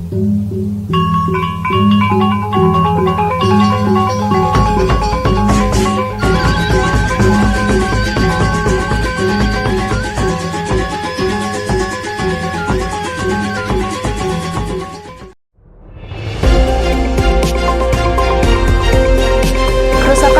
Kerusakan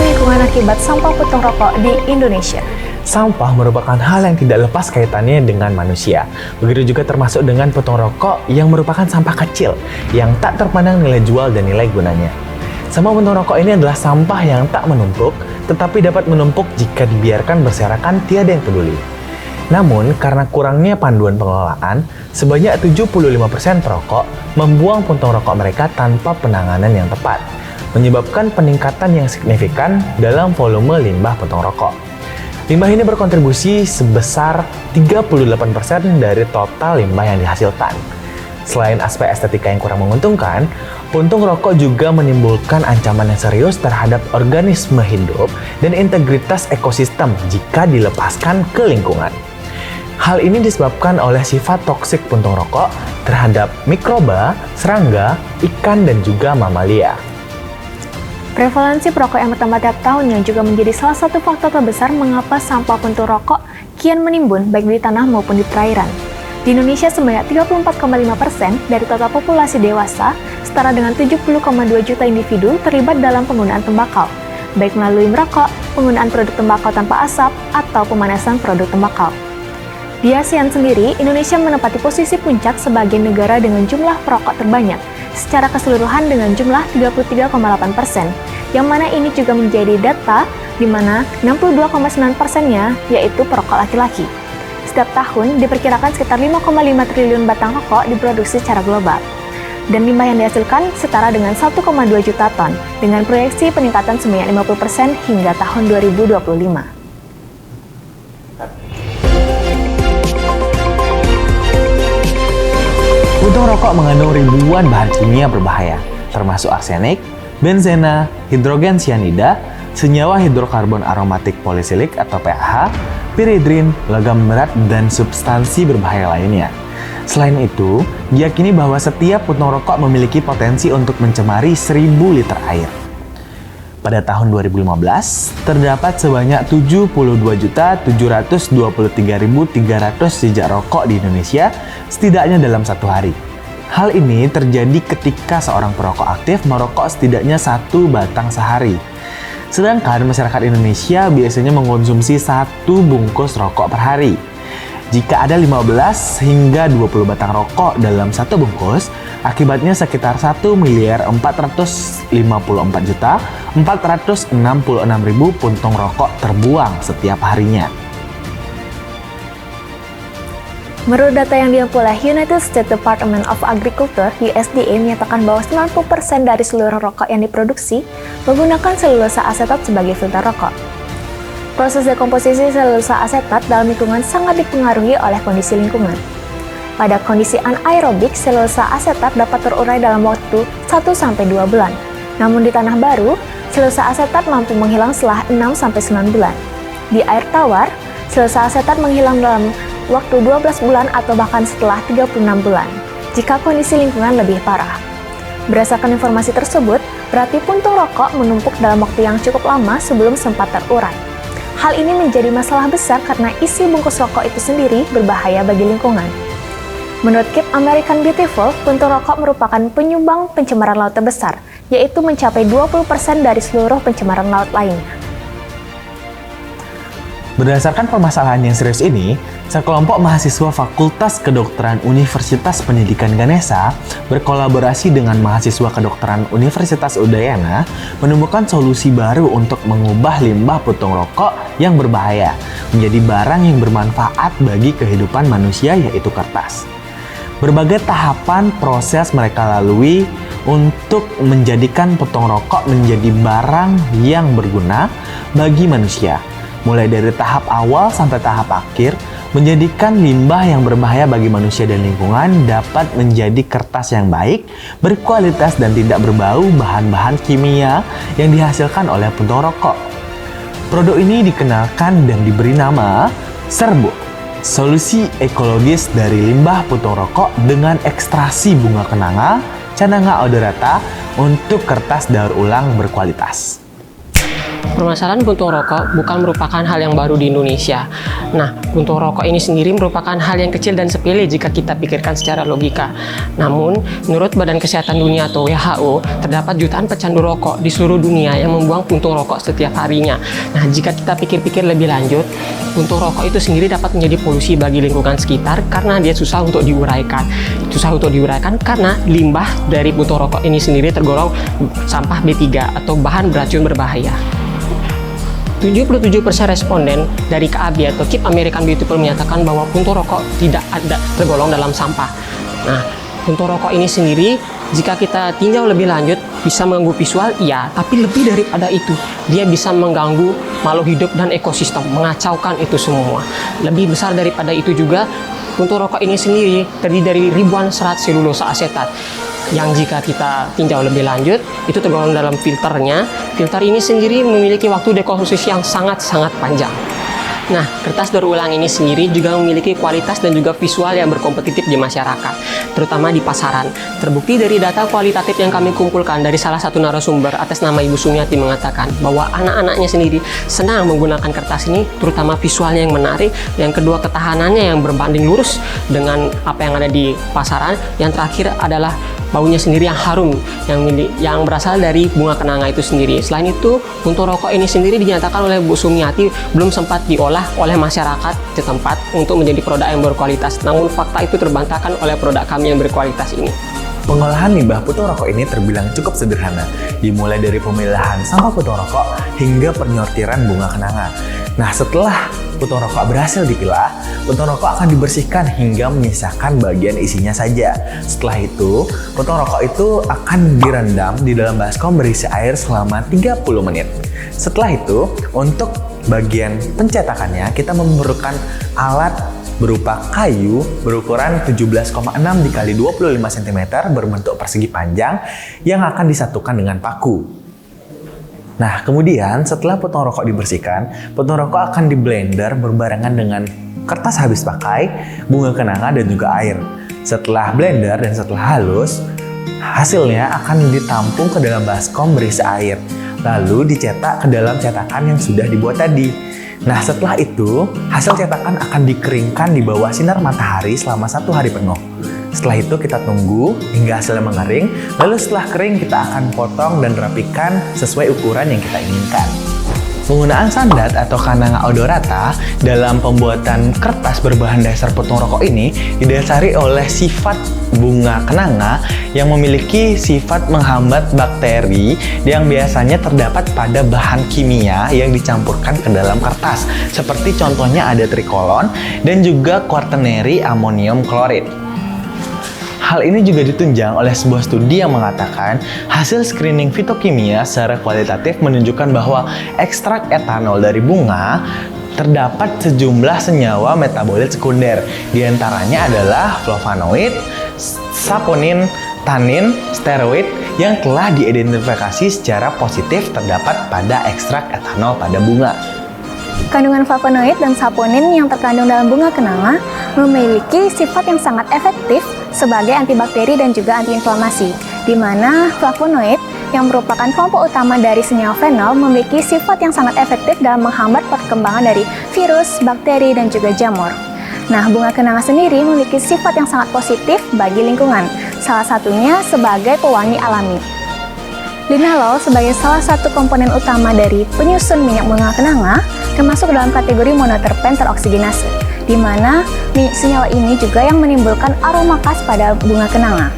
lingkungan akibat sampah puntung rokok di Indonesia. Sampah merupakan hal yang tidak lepas kaitannya dengan manusia. Begitu juga termasuk dengan puntung rokok yang merupakan sampah kecil yang tak terpandang nilai jual dan nilai gunanya. Sampah puntung rokok ini adalah sampah yang tak menumpuk, tetapi dapat menumpuk jika dibiarkan berserakan tiada yang peduli. Namun, karena kurangnya panduan pengelolaan, sebanyak 75% perokok membuang puntung rokok mereka tanpa penanganan yang tepat, menyebabkan peningkatan yang signifikan dalam volume limbah puntung rokok. Limbah ini berkontribusi sebesar 38% dari total limbah yang dihasilkan. Selain aspek estetika yang kurang menguntungkan, puntung rokok juga menimbulkan ancaman yang serius terhadap organisme hidup dan integritas ekosistem jika dilepaskan ke lingkungan. Hal ini disebabkan oleh sifat toksik puntung rokok terhadap mikroba, serangga, ikan, dan juga mamalia. Prevalensi perokok yang bertambah tiap tahunnya juga menjadi salah satu faktor terbesar mengapa sampah puntung rokok kian menimbun baik di tanah maupun di perairan. Di Indonesia sebanyak 34,5% dari total populasi dewasa, setara dengan 70,2 juta individu terlibat dalam penggunaan tembakau, baik melalui merokok, penggunaan produk tembakau tanpa asap, atau pemanasan produk tembakau. Di ASEAN sendiri, Indonesia menempati posisi puncak sebagai negara dengan jumlah perokok terbanyak, secara keseluruhan dengan jumlah 33,8%, yang mana ini juga menjadi data di mana 62,9%-nya yaitu perokok laki-laki. Setiap tahun diperkirakan sekitar 5,5 triliun batang rokok diproduksi secara global, dan limbah yang dihasilkan setara dengan 1,2 juta ton, dengan proyeksi peningkatan sebanyak 50% hingga tahun 2025. Puntung rokok mengandung ribuan bahan kimia berbahaya, termasuk arsenik, benzena, hidrogen cyanida, senyawa hidrokarbon aromatik polisilik atau PAH, piridrin, logam berat, dan substansi berbahaya lainnya. Selain itu, diyakini bahwa setiap puntung rokok memiliki potensi untuk mencemari 1.000 liter air. Pada tahun 2015, terdapat sebanyak 72.723.300 jejak rokok di Indonesia, setidaknya dalam satu hari. Hal ini terjadi ketika seorang perokok aktif merokok setidaknya 1 batang sehari. Sedangkan masyarakat Indonesia biasanya mengkonsumsi 1 bungkus rokok per hari. Jika ada 15 hingga 20 batang rokok dalam 1 bungkus, akibatnya sekitar 1.454.466.000 puntung rokok terbuang setiap harinya. Menurut data yang dihimpun oleh United States Department of Agriculture (USDA) menyatakan bahwa 90% dari seluruh rokok yang diproduksi menggunakan selulosa asetat sebagai filter rokok. Proses dekomposisi selulosa asetat dalam lingkungan sangat dipengaruhi oleh kondisi lingkungan. Pada kondisi anaerobik, selulosa asetat dapat terurai dalam waktu 1-2 bulan. Namun di tanah baru, selulosa asetat mampu menghilang setelah 6-9 bulan. Di air tawar, selulosa asetat menghilang dalam waktu 12 bulan atau bahkan setelah 36 bulan, jika kondisi lingkungan lebih parah. Berdasarkan informasi tersebut, berarti puntung rokok menumpuk dalam waktu yang cukup lama sebelum sempat terurai. Hal ini menjadi masalah besar karena isi bungkus rokok itu sendiri berbahaya bagi lingkungan. Menurut Keep American Beautiful, puntung rokok merupakan penyumbang pencemaran laut terbesar, yaitu mencapai 20% dari seluruh pencemaran laut lainnya. Berdasarkan permasalahan yang serius ini, sekelompok mahasiswa Fakultas Kedokteran Universitas Pendidikan Ganesha berkolaborasi dengan mahasiswa kedokteran Universitas Udayana menemukan solusi baru untuk mengubah limbah puntung rokok yang berbahaya menjadi barang yang bermanfaat bagi kehidupan manusia, yaitu kertas. Berbagai tahapan proses mereka lalui untuk menjadikan puntung rokok menjadi barang yang berguna bagi manusia. Mulai dari tahap awal sampai tahap akhir, menjadikan limbah yang berbahaya bagi manusia dan lingkungan dapat menjadi kertas yang baik, berkualitas dan tidak berbau bahan-bahan kimia yang dihasilkan oleh puntung rokok. Produk ini dikenalkan dan diberi nama Serbuk. Solusi ekologis dari limbah puntung rokok dengan ekstraksi bunga kenanga, Cananga odorata untuk kertas daur ulang berkualitas. Permasalahan puntung rokok bukan merupakan hal yang baru di Indonesia. Nah, puntung rokok ini sendiri merupakan hal yang kecil dan sepele jika kita pikirkan secara logika. Namun, menurut Badan Kesehatan Dunia atau WHO, terdapat jutaan pecandu rokok di seluruh dunia yang membuang puntung rokok setiap harinya. Nah, jika kita pikir-pikir lebih lanjut, puntung rokok itu sendiri dapat menjadi polusi bagi lingkungan sekitar karena dia susah untuk diuraikan. Susah untuk diuraikan karena limbah dari puntung rokok ini sendiri tergolong sampah B3 atau bahan beracun berbahaya. 77% responden dari KAB atau Keep American Beautiful menyatakan bahwa puntung rokok tidak ada tergolong dalam sampah. Nah, puntung rokok ini sendiri jika kita tinjau lebih lanjut bisa mengganggu visual, iya, tapi lebih daripada itu, dia bisa mengganggu makhluk hidup dan ekosistem, mengacaukan itu semua. Lebih besar daripada itu juga, puntung rokok ini sendiri terdiri dari ribuan serat selulosa asetat yang jika kita tinjau lebih lanjut itu tergolong dalam filternya. Filter ini sendiri memiliki waktu dekomposisi yang sangat-sangat panjang. Nah, kertas daur ulang ini sendiri juga memiliki kualitas dan juga visual yang berkompetitif di masyarakat, terutama di pasaran. Terbukti dari data kualitatif yang kami kumpulkan dari salah satu narasumber atas nama Ibu Sumiati mengatakan bahwa anak-anaknya sendiri senang menggunakan kertas ini, terutama visualnya yang menarik, yang kedua ketahanannya yang berbanding lurus dengan apa yang ada di pasaran, yang terakhir adalah baunya sendiri yang harum, yang berasal dari bunga kenanga itu sendiri. Selain itu, puntung rokok ini sendiri dinyatakan oleh Bu Sumiati belum sempat diolah oleh masyarakat setempat untuk menjadi produk yang berkualitas. Namun fakta itu terbantahkan oleh produk kami yang berkualitas ini. Pengolahan limbah puntung rokok ini terbilang cukup sederhana, dimulai dari pemilahan sampah puntung rokok hingga penyortiran bunga kenanga. Nah, setelah puntung rokok berhasil dipilah, puntung rokok akan dibersihkan hingga menyisakan bagian isinya saja. Setelah itu, puntung rokok itu akan direndam di dalam baskom berisi air selama 30 menit. Setelah itu, untuk bagian pencetakannya, kita memerlukan alat berupa kayu berukuran 17,6 x 25 cm berbentuk persegi panjang yang akan disatukan dengan paku. Nah, kemudian setelah puntung rokok dibersihkan, puntung rokok akan diblender berbarengan dengan kertas habis pakai, bunga kenanga, dan juga air. Setelah blender dan setelah halus, hasilnya akan ditampung ke dalam baskom berisi air, lalu dicetak ke dalam cetakan yang sudah dibuat tadi. Nah, setelah itu, hasil cetakan akan dikeringkan di bawah sinar matahari selama 1 hari penuh. Setelah itu kita tunggu hingga hasilnya mengering, lalu setelah kering kita akan potong dan rapikan sesuai ukuran yang kita inginkan. Penggunaan sandat atau Cananga odorata dalam pembuatan kertas berbahan dasar puntung rokok ini didasari oleh sifat bunga kenanga yang memiliki sifat menghambat bakteri yang biasanya terdapat pada bahan kimia yang dicampurkan ke dalam kertas, seperti contohnya ada trikolon dan juga quaternary ammonium chloride. Hal ini juga ditunjang oleh sebuah studi yang mengatakan hasil screening fitokimia secara kualitatif menunjukkan bahwa ekstrak etanol dari bunga terdapat sejumlah senyawa metabolit sekunder. Di antaranya adalah flavonoid, saponin, tanin, steroid yang telah diidentifikasi secara positif terdapat pada ekstrak etanol pada bunga. Kandungan flavonoid dan saponin yang terkandung dalam bunga kenanga memiliki sifat yang sangat efektif sebagai antibakteri dan juga antiinflamasi, di mana flavonoid yang merupakan kelompok utama dari senyawa fenol memiliki sifat yang sangat efektif dalam menghambat perkembangan dari virus, bakteri, dan juga jamur. Nah, bunga kenanga sendiri memiliki sifat yang sangat positif bagi lingkungan, salah satunya sebagai pewangi alami. Linalol sebagai salah satu komponen utama dari penyusun minyak bunga kenanga termasuk dalam kategori monoterpen teroksigenase, di mana senyawa ini juga yang menimbulkan aroma khas pada bunga kenanga.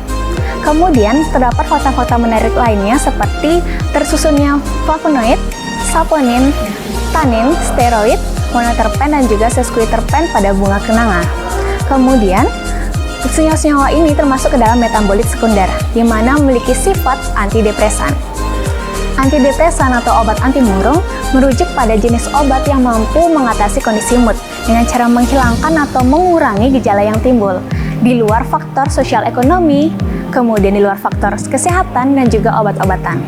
Kemudian terdapat fakta-fakta menarik lainnya seperti tersusunnya flavonoid, saponin, tanin, steroid, monoterpen, dan juga sesquiterpen pada bunga kenanga. Kemudian senyawa-senyawa ini termasuk ke dalam metabolit sekunder, di mana memiliki sifat antidepresan. Antidepresan atau obat anti murung merujuk pada jenis obat yang mampu mengatasi kondisi mood dengan cara menghilangkan atau mengurangi gejala yang timbul di luar faktor sosial ekonomi, kemudian di luar faktor kesehatan dan juga obat-obatan.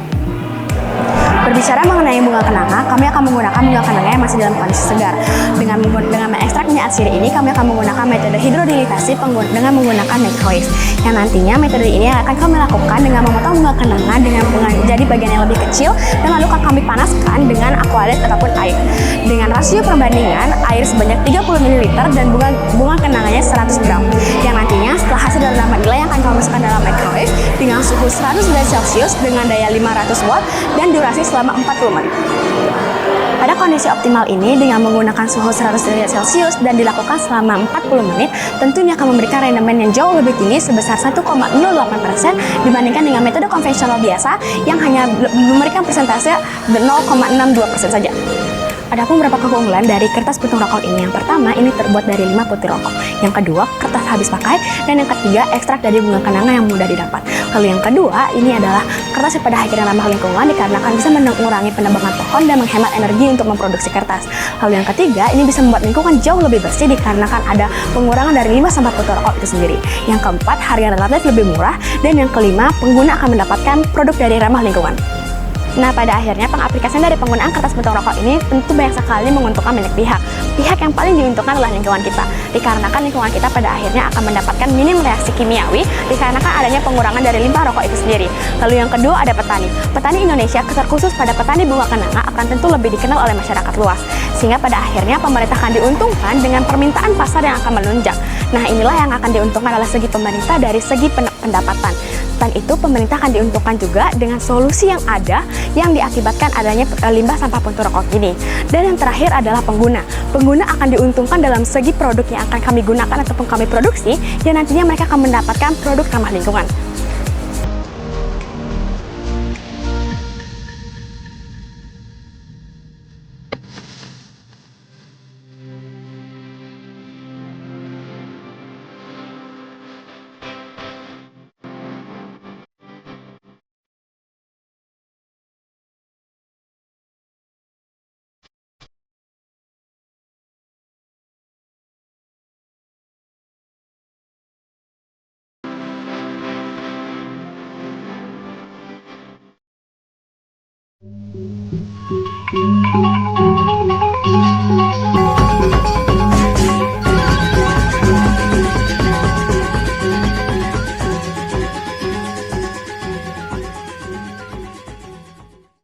Berbicara mengenai bunga kenanga, kami akan menggunakan bunga kenanga yang masih dalam kondisi segar. Dengan mengekstrak minyak atsiri ini, kami akan menggunakan metode hidrodilitasi dengan menggunakan microwave. Yang nantinya metode ini akan kami lakukan dengan memotong bunga kenanga dengan menjadi bagian yang lebih kecil dan lalu akan kami panaskan dengan aqualet ataupun air. Dengan rasio perbandingan air sebanyak 30 ml dan bunga kenanganya 100 gram. Yang nantinya setelah hasil dari inilah yang akan kami masukkan dalam microwave dengan suhu 100 derajat Celcius dengan daya 500 watt dan durasi selama 40 menit. Pada kondisi optimal ini dengan menggunakan suhu 100 derajat Celcius dan dilakukan selama 40 menit, tentunya akan memberikan rendemen yang jauh lebih tinggi sebesar 1,08% dibandingkan dengan metode konvensional biasa yang hanya memberikan persentase 0,62% saja. Adapun beberapa keunggulan dari kertas puntung rokok ini. Yang pertama, ini terbuat dari 5 putih rokok. Yang kedua, kertas habis pakai. Dan yang ketiga, ekstrak dari bunga kenanga yang mudah didapat. Lalu yang kedua, ini adalah kertas yang pada akhirnya ramah lingkungan dikarenakan bisa mengurangi penebangan pohon dan menghemat energi untuk memproduksi kertas. Lalu yang ketiga, ini bisa membuat lingkungan jauh lebih bersih dikarenakan ada pengurangan dari limbah sampah puntung rokok itu sendiri. Yang keempat, harga relatif lebih murah. Dan yang kelima, pengguna akan mendapatkan produk dari ramah lingkungan. Nah, pada akhirnya pengaplikasian dari penggunaan kertas puntung rokok ini tentu banyak sekali menguntungkan banyak pihak. Pihak yang paling diuntungkan adalah lingkungan kita, dikarenakan lingkungan kita pada akhirnya akan mendapatkan minim reaksi kimiawi dikarenakan adanya pengurangan dari limbah rokok itu sendiri. Lalu yang kedua ada petani. Petani Indonesia, terkhusus pada petani bunga kenanga, akan tentu lebih dikenal oleh masyarakat luas. Sehingga pada akhirnya pemerintah akan diuntungkan dengan permintaan pasar yang akan melonjak. Nah, inilah yang akan diuntungkan adalah segi pemerintah dari segi pendapatan. Selain itu, pemerintah akan diuntungkan juga dengan solusi yang ada yang diakibatkan adanya limbah sampah puntung rokok ini. Dan yang terakhir adalah pengguna. Pengguna akan diuntungkan dalam segi produk yang akan kami gunakan ataupun kami produksi, dan nantinya mereka akan mendapatkan produk ramah lingkungan.